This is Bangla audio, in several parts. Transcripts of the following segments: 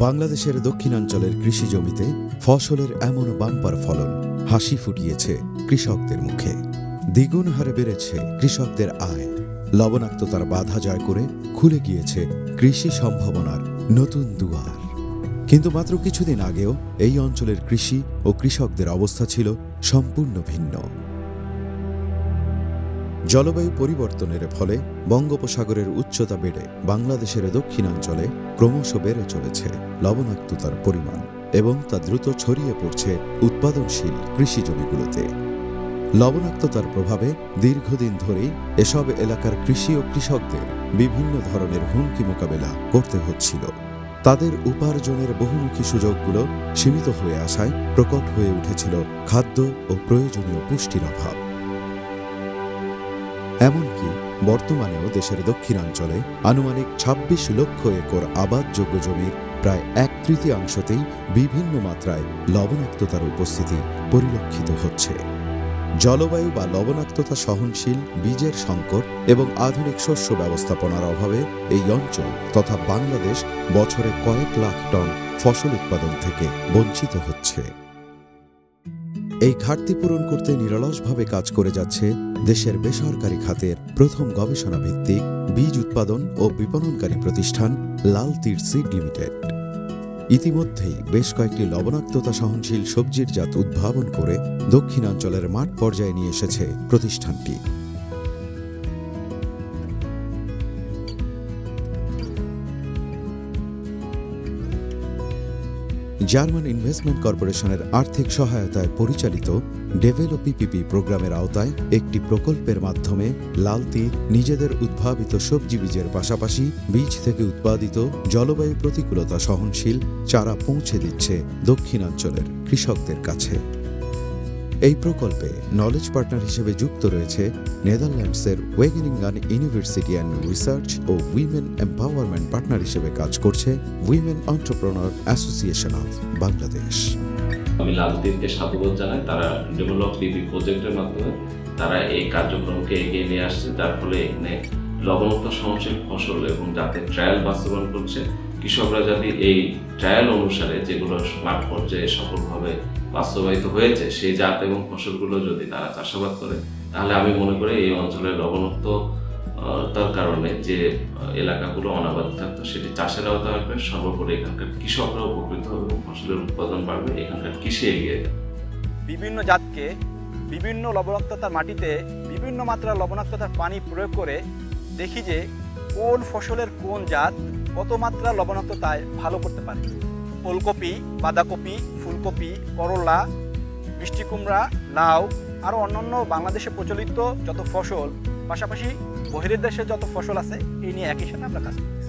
বাংলাদেশের দক্ষিণাঞ্চলের কৃষি জমিতে ফসলের এমন বাম্পার ফলন হাসি ফুটিয়েছে কৃষকদের মুখে। দ্বিগুণ হারে বেড়েছে কৃষকদের আয়। লবণাক্ততার বাধা জয় করে খুলে গিয়েছে কৃষি সম্ভাবনার নতুন দুয়ার। কিন্তু মাত্র কিছুদিন আগেও এই অঞ্চলের কৃষি ও কৃষকদের অবস্থা ছিল সম্পূর্ণ ভিন্ন। জলবায়ু পরিবর্তনের ফলে বঙ্গোপসাগরের উচ্চতা বেড়ে বাংলাদেশের দক্ষিণাঞ্চলে ক্রমশ বেড়ে চলেছে লবণাক্ততার পরিমাণ এবং তা দ্রুত ছড়িয়ে পড়ছে উৎপাদনশীল কৃষি জমিগুলোতে। লবণাক্ততার প্রভাবে দীর্ঘদিন ধরেই এসব এলাকার কৃষি ও কৃষকদের বিভিন্ন ধরনের হুমকি মোকাবেলা করতে হচ্ছিল। তাদের উপার্জনের বহুমুখী সুযোগগুলো সীমিত হয়ে আসায় প্রকট হয়ে উঠেছিল খাদ্য ও প্রয়োজনীয় পুষ্টির অভাব। এমনকি বর্তমানেও দেশের দক্ষিণাঞ্চলে আনুমানিক ২৬ লক্ষ একর আবাদযোগ্য জমির প্রায় ১/৩ বিভিন্ন মাত্রায় লবণাক্ততার উপস্থিতি পরিলক্ষিত হচ্ছে। জলবায়ু বা লবণাক্ততা সহনশীল বীজের সংকট এবং আধুনিক শস্য ব্যবস্থাপনার অভাবে এই অঞ্চল তথা বাংলাদেশ বছরে কয়েক লাখ টন ফসল উৎপাদন থেকে বঞ্চিত হচ্ছে। এই ঘাটতি পূরণ করতে নিরলসভাবে কাজ করে যাচ্ছে দেশের বেসরকারি খাতের প্রথম গবেষণা ভিত্তিক বীজ উৎপাদন ও বিপণনকারী প্রতিষ্ঠান লাল তীর সিড লিমিটেড। ইতিমধ্যেই বেশ কয়েকটি লবণাক্ততা সহনশীল সবজির জাত উদ্ভাবন করে দক্ষিণাঞ্চলের মাঠ পর্যায়ে নিয়ে এসেছে প্রতিষ্ঠানটি। জার্মান ইনভেস্টমেন্ট কর্পোরেশনের আর্থিক সহায়তায় পরিচালিত ডেভেলপ পিপিপি প্রোগ্রামের আওতায় একটি প্রকল্পের মাধ্যমে লাল তীর নিজেদের উদ্ভাবিত সবজি বীজের পাশাপাশি বীজ থেকে উৎপাদিত জলবায়ু প্রতিকূলতা সহনশীল চারা পৌঁছে দিচ্ছে দক্ষিণাঞ্চলের কৃষকদের কাছে। এই প্রকল্পে নলেজ পার্টনার হিসেবে যুক্ত রয়েছে নেদারল্যান্ডসের ওয়েগেনিংগান ইউনিভার্সিটি অ্যান্ড রিসার্চ ও উইমেন এম্পাওয়ারমেন্ট পার্টনার হিসেবে কাজ করছে women entrepreneur association of Bangladesh. আমি লাল তীরকে সাধুবাদ জানাই। তারা ডেভেলপ পিপি প্রজেক্টের মাধ্যমে তারা এই কার্যক্রমকে এগিয়ে নিয়ে আসছে, যার ফলে এখানে লবণাক্ত সহনশীল ফসল এবং যাতে ট্রায়াল বাস্তবায়ন করছে। কৃষকরা যদি এই ট্রায়াল অনুসারে যেগুলো মাঠ পর্যায়ে সফলভাবে বাস্তবায়িত হয়েছে সেই জাত এবং ফসলগুলো যদি তারা চাষাবাদ করে, তাহলে আমি মনে করি এই অঞ্চলের লবণাক্ততার কারণে যে এলাকাগুলো অনাবাদি থাকতো সেটি চাষের আওতায় আসবে। সর্বোপরি এখানকার কৃষকরা উপকৃত হবে এবং ফসলের উৎপাদন বাড়বে, এখানকার কৃষি এগিয়ে যাবে। বিভিন্ন জাতকে বিভিন্ন লবণাক্ততার মাটিতে বিভিন্ন মাত্রার লবণাক্ততার পানি প্রয়োগ করে দেখি যে কোন ফসলের কোন জাত কত মাত্রা লবণাক্ততায় ভালো করতে পারে। ওলকপি, বাঁধাকপি, ফুলকপি, করলা, মিষ্টি কুমড়া, লাউ আরও অন্যান্য বাংলাদেশে প্রচলিত যত ফসল, পাশাপাশি বহিরের দেশে যত ফসল আছে, এই নিয়ে একই সাথে আমরা কাজ করছি।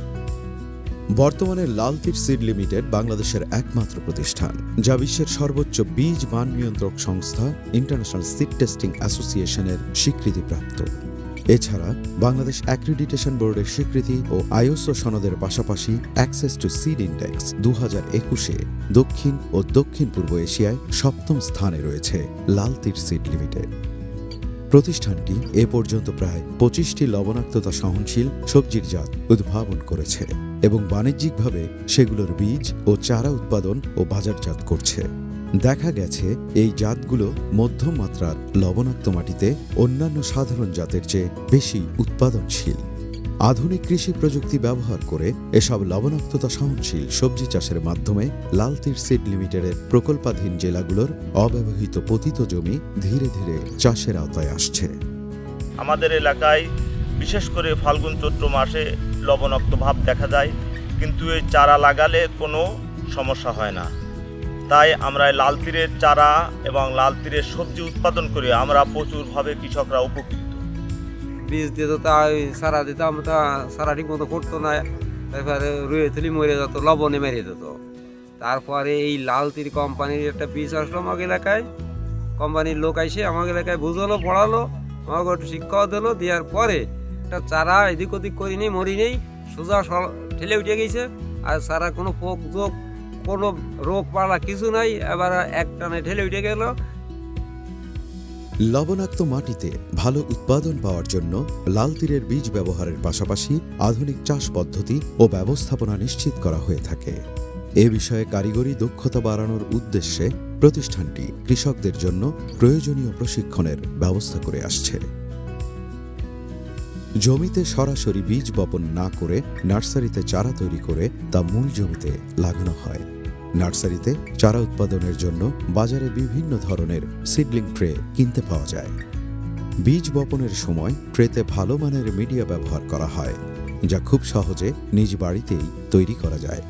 বর্তমানে লাল তীর সিড লিমিটেড বাংলাদেশের একমাত্র প্রতিষ্ঠান যা বিশ্বের সর্বোচ্চ বীজ মান নিয়ন্ত্রক সংস্থা ইন্টারন্যাশনাল সিড টেস্টিং অ্যাসোসিয়েশনের স্বীকৃতিপ্রাপ্ত। এছাড়া বাংলাদেশ অ্যাক্রিডিটেশন বোর্ডের স্বীকৃতি ও আইএসও সনদের পাশাপাশি অ্যাক্সেস টু সিড ইন্ডেক্স 2021-এ দক্ষিণ ও দক্ষিণ পূর্ব এশিয়ায় 7ম স্থানে রয়েছে লাল তীর সিড লিমিটেড। প্রতিষ্ঠানটি এ পর্যন্ত প্রায় 25টি লবণাক্ততা সহনশীল সবজির জাত উদ্ভাবন করেছে এবং বাণিজ্যিকভাবে সেগুলোর বীজ ও চারা উৎপাদন ও বাজারজাত করছে। দেখা গেছে এই জাতগুলো মধ্যম মাত্রার লবণাক্ত মাটিতে অন্যান্য সাধারণ জাতের চেয়ে বেশি উৎপাদনশীল। আধুনিক কৃষি প্রযুক্তি ব্যবহার করে এসব লবণাক্ততা সহনশীল সবজি চাষের মাধ্যমে লাল তীর সিড লিমিটেডের প্রকল্পাধীন জেলাগুলোর অব্যবহৃত পতিত জমি ধীরে ধীরে চাষের আওতায় আসছে। আমাদের এলাকায় বিশেষ করে ফাল্গুন চৈত্র মাসে লবণাক্ত ভাব দেখা যায়, কিন্তু এই চারা লাগালে কোনো সমস্যা হয় না। তাই আমরা লাল তীরের চারা এবং লাল তীরের সবজি উৎপাদন করে আমরা প্রচুরভাবে কৃষকরা উপকৃত। বীজ দিত তাই সারা দিতাম, তা সারা ঠিক মতো করতো না, তারপরে রুয়ে তুলি মরে যেত, লবণে মেরে যেত। তারপরে এই লাল তীর কোম্পানির একটা বীজ আসলো আমার এলাকায়। কোম্পানির লোক এসে আমার এলাকায় বুঝালো, পড়ালো, আমাকে একটু শিক্ষাও দিলো। দেওয়ার পরে একটা চারা এদিক ওদিক করিনি, মরি নেই, সোজা ঠেলে উঠে গেছে। আর সারা কোনো পোক যোগ কোনো রোগ পালা কিছু নাই, এবার এক টানে ঢেলে উঠে গেল। লবণাক্ত মাটিতে ভালো উৎপাদন পাওয়ার জন্য লাল তীরের বীজ ব্যবহারের পাশাপাশি আধুনিক চাষ পদ্ধতি ও ব্যবস্থাপনা নিশ্চিত করা হয়ে থাকে। এ বিষয়ে কারিগরি দক্ষতা বাড়ানোর উদ্দেশ্যে প্রতিষ্ঠানটি কৃষকদের জন্য প্রয়োজনীয় প্রশিক্ষণের ব্যবস্থা করে আসছে। জমিতে সরাসরি বীজ বপন না করে নার্সারিতে চারা তৈরি করে তা মূল জমিতে লাগানো হয়। নার্সারিতে চারা উৎপাদনের জন্য বাজারে বিভিন্ন ধরনের সিডলিং ট্রে কিনতে পাওয়া যায়। বীজ বপনের সময় ট্রেতে ভালো মানের মিডিয়া ব্যবহার করা হয়, যা খুব সহজে নিজ বাড়িতেই তৈরি করা যায়।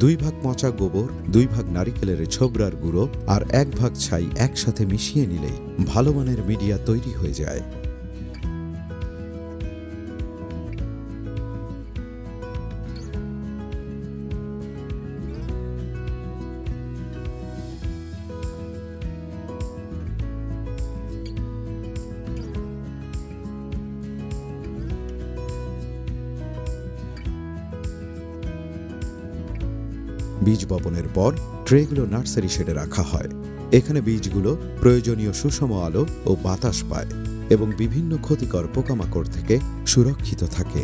2 ভাগ পচা গোবর, 2 ভাগ নারিকেলের ছোবড়ার গুঁড়ো আর 1 ভাগ ছাই একসাথে মিশিয়ে নিলেই ভালো মানের মিডিয়া তৈরি হয়ে যায়। বীজ বপনের পর ট্রেগুলো নার্সারি শেডে রাখা হয়। এখানে বীজগুলো প্রয়োজনীয় সুষম আলো ও বাতাস পায় এবং বিভিন্ন ক্ষতিকর পোকামাকড় থেকে সুরক্ষিত থাকে।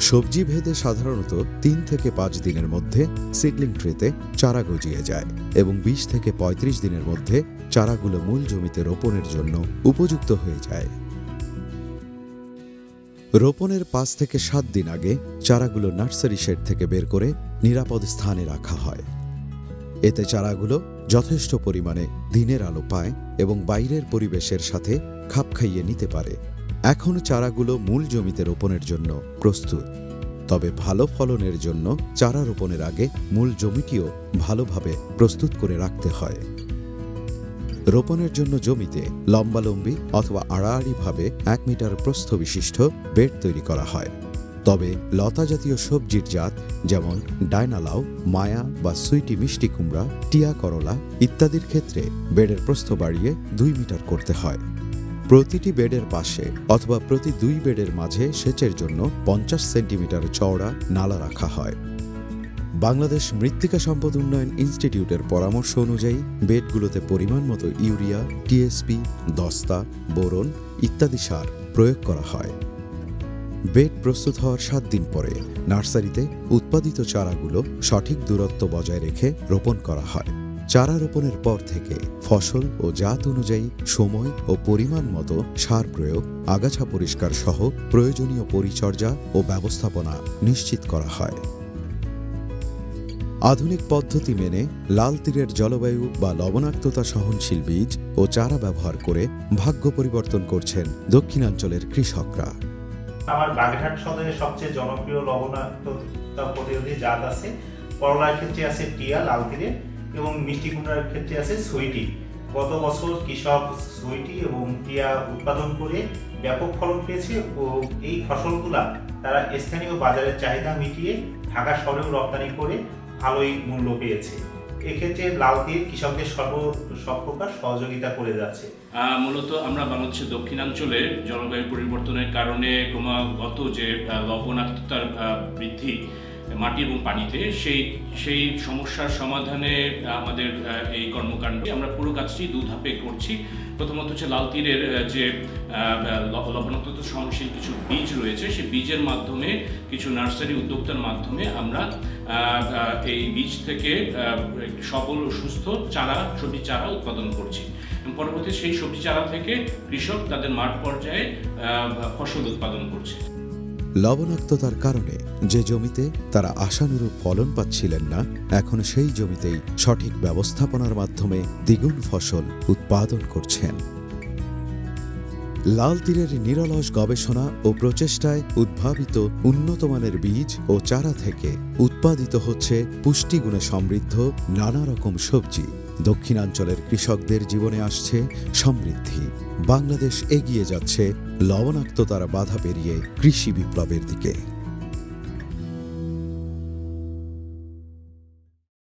সবজি ভেদে সাধারণত 3 থেকে 5 দিনের মধ্যে সিডলিং ট্রেতে চারা গজিয়ে যায় এবং 20 থেকে 35 দিনের মধ্যে চারাগুলো মূল জমিতে রোপণের জন্য উপযুক্ত হয়ে যায়। রোপণের 5 থেকে 7 দিন আগে চারাগুলো নার্সারি শেড থেকে বের করে নিরাপদ স্থানে রাখা হয়। এতে চারাগুলো যথেষ্ট পরিমাণে দিনের আলো পায় এবং বাইরের পরিবেশের সাথে খাপ খাইয়ে নিতে পারে। এখন চারাগুলো মূল জমিতে রোপণের জন্য প্রস্তুত। তবে ভালো ফলনের জন্য চারা রোপণের আগে মূল জমিটিও ভালোভাবে প্রস্তুত করে রাখতে হয়। রোপণের জন্য জমিতে লম্বালম্বি অথবা আড়াআড়িভাবে 1 মিটার প্রস্থ বিশিষ্ট বেড তৈরি করা হয়। তবে লতা জাতীয় সবজির জাত যেমন ডায়নালাউ, মায়া বা সুইটি মিষ্টি কুমড়া, টিয়া করলা ইত্যাদির ক্ষেত্রে বেডের প্রস্থ বাড়িয়ে 2 মিটার করতে হয়। প্রতিটি বেডের পাশে অথবা প্রতি 2 বেডের মাঝে সেচের জন্য 50 সেন্টিমিটার চওড়া নালা রাখা হয়। বাংলাদেশ মৃত্তিকা সম্পদ উন্নয়ন ইনস্টিটিউটের পরামর্শ অনুযায়ী বেডগুলোতে পরিমাণ মতো ইউরিয়া, টিএসপি, দস্তা, বোরন ইত্যাদি সার প্রয়োগ করা হয়। বেড প্রস্তুত হওয়ার 7 দিন পরে নার্সারিতে উৎপাদিত চারাগুলো সঠিক দূরত্ব বজায় রেখে রোপণ করা হয়। চারা রোপণের পর থেকে ফসল ও জাত অনুযায়ী সময় ও পরিমাণ মতো সার প্রয়োগ, আগাছা পরিষ্কার সহ প্রয়োজনীয় পরিচর্যা ও ব্যবস্থাপনা নিশ্চিত করা হয়। আধুনিক পদ্ধতি মেনে লাল তীরের জলবায়ু বা লবণাক্ততা সহনশীল বীজ ও চারা ব্যবহার করে ভাগ্য পরিবর্তন করছেন দক্ষিণাঞ্চলের কৃষকরা। আমার বাগেরহাট সদরে সবচেয়ে জনপ্রিয় লবণাক্ততা প্রতিরোধী জাত আছে। করলার ক্ষেত্রে আছে টিয়া লাল তীরে এবং মিষ্টি কুমড়ার ক্ষেত্রে আছে সুইটি। গত বছর কৃষক সুইটি এবং টিয়া উৎপাদন করে ব্যাপক ফলন পেয়েছে ও এই ফসলগুলা তারা স্থানীয় বাজারের চাহিদা মিটিয়ে ঢাকা শহরেও রপ্তানি করে ভালোই মূল্য পেয়েছে। এক্ষেত্রে লাল তীর কৃষকদের সব প্রকার সহযোগিতা করে যাচ্ছে। মূলত আমরা বাংলাদেশের দক্ষিণাঞ্চলে জলবায়ু পরিবর্তনের কারণে ক্রমাগত যে লবণাক্ততার বৃদ্ধি মাটি এবং পানিতে সেই সমস্যার সমাধানে আমাদের এই কর্মকাণ্ডে আমরা পুরো কাজটি 2 ধাপে করছি। প্রথমত হচ্ছে লাল তীরের যে লবণাক্ততা সহনশীল কিছু বীজ রয়েছে, সেই বীজের মাধ্যমে কিছু নার্সারি উদ্যোক্তার মাধ্যমে আমরা এই বীজ থেকে সবল ও সুস্থ সবজি চারা উৎপাদন করছি। পরবর্তী সেই সবজি চারা থেকে কৃষক তাদের মাঠ পর্যায়ে ফসল উৎপাদন করছে। লবণাক্ততার কারণে যে জমিতে তারা আশানুরূপ ফলন পাচ্ছিলেন না, এখন সেই জমিতেই সঠিক ব্যবস্থাপনার মাধ্যমে দ্বিগুণ ফসল উৎপাদন করছেন। লাল তীরের নিরলস গবেষণা ও প্রচেষ্টায় উদ্ভাবিত উন্নতমানের বীজ ও চারা থেকে উৎপাদিত হচ্ছে পুষ্টিগুণে সমৃদ্ধ নানা রকম সবজি। দক্ষিণাঞ্চলের কৃষকদের জীবনে আসছে সমৃদ্ধি। বাংলাদেশ এগিয়ে যাচ্ছে লবণাক্ততার বাধা পেরিয়ে কৃষি বিপ্লবের দিকে।